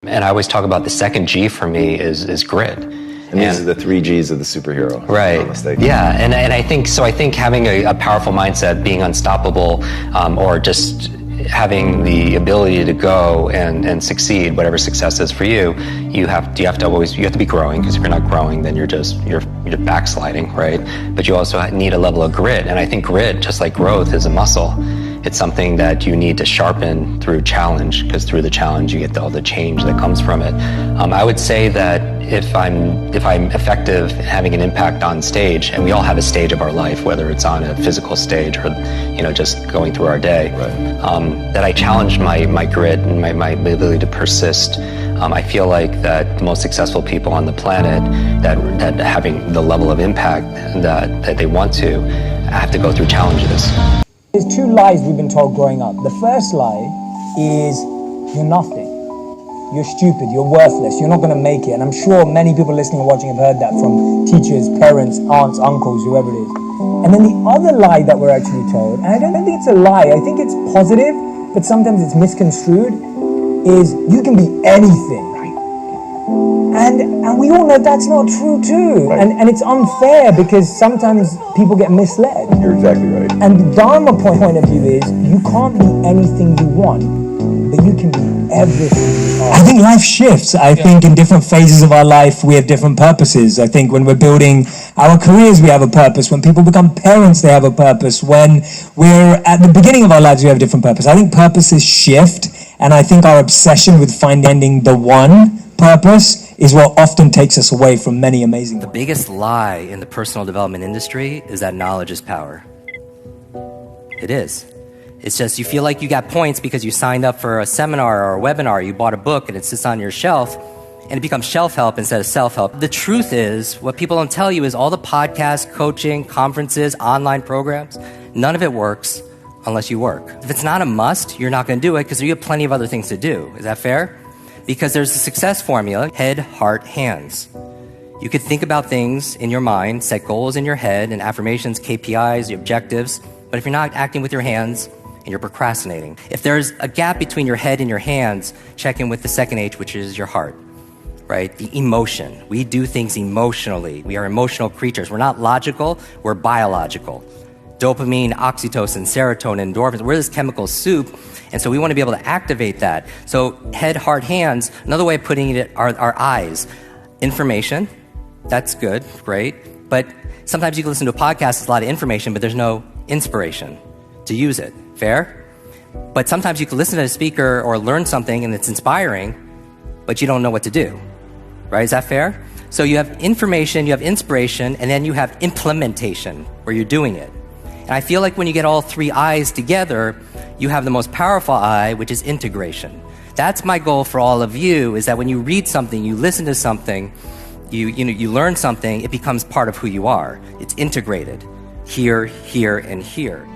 And I always talk about the second G for me is grit. And these are the 3 Gs of the superhero. Right. Yeah. And I think having a powerful mindset, being unstoppable, or just having the ability to go and succeed, whatever success is for you, you have to be growing, because if you're not growing, then you're backsliding, right? But you also need a level of grit. And I think grit, just like growth, is a muscle. It's something that you need to sharpen through challenge, because through the challenge you get all the change that comes from it. I would say that if I'm effective in having an impact on stage, and we all have a stage of our life, whether it's on a physical stage or just going through our day, right. That I challenge my grit and my ability to persist. I feel like that the most successful people on the planet that having the level of impact that they want to have to go through challenges. There's 2 lies we've been told growing up. The first lie is you're nothing. You're stupid, you're worthless, you're not going to make it. And I'm sure many people listening and watching have heard that from teachers, parents, aunts, uncles, whoever it is. And then the other lie that we're actually told, and I don't think it's a lie, I think it's positive, but sometimes it's misconstrued, is you can be anything. And we all know that's not true too. Right. And it's unfair, because sometimes people get misled. You're exactly right. And the Dharma point of view is you can't be anything you want, but you can be everything you are. I think life shifts. I think in different phases of our life we have different purposes. I think when we're building our careers we have a purpose. When people become parents they have a purpose. When we're at the beginning of our lives we have a different purpose. I think purposes shift, and I think our obsession with finding the one purpose is what often takes us away from many amazing The biggest lie in the personal development industry is that knowledge is power. It is. It's just you feel like you got points because you signed up for a seminar or a webinar, you bought a book and it sits on your shelf, and it becomes shelf-help instead of self-help. The truth is, what people don't tell you is all the podcasts, coaching, conferences, online programs, none of it works unless you work. If it's not a must, you're not going to do it because you have plenty of other things to do. Is that fair? Because there's a success formula, head, heart, hands. You could think about things in your mind, set goals in your head and affirmations, KPIs, your objectives, but if you're not acting with your hands and you're procrastinating. If there's a gap between your head and your hands, check in with the second H, which is your heart, right? The emotion. We do things emotionally. We are emotional creatures. We're not logical, we're biological. Dopamine, oxytocin, serotonin, endorphins, we're this chemical soup. And so we want to be able to activate that. So head, heart, hands, another way of putting it are our eyes. Information, that's good, great. But sometimes you can listen to a podcast, it's a lot of information, but there's no inspiration to use it. Fair? But sometimes you can listen to a speaker or learn something and it's inspiring, but you don't know what to do. Right? Is that fair? So you have information, you have inspiration, and then you have implementation, where you're doing it. And I feel like when you get all 3 I's together, you have the most powerful I, which is integration. That's my goal for all of you, is that when you read something, you listen to something, you learn something, it becomes part of who you are. It's integrated. Here, here, and here.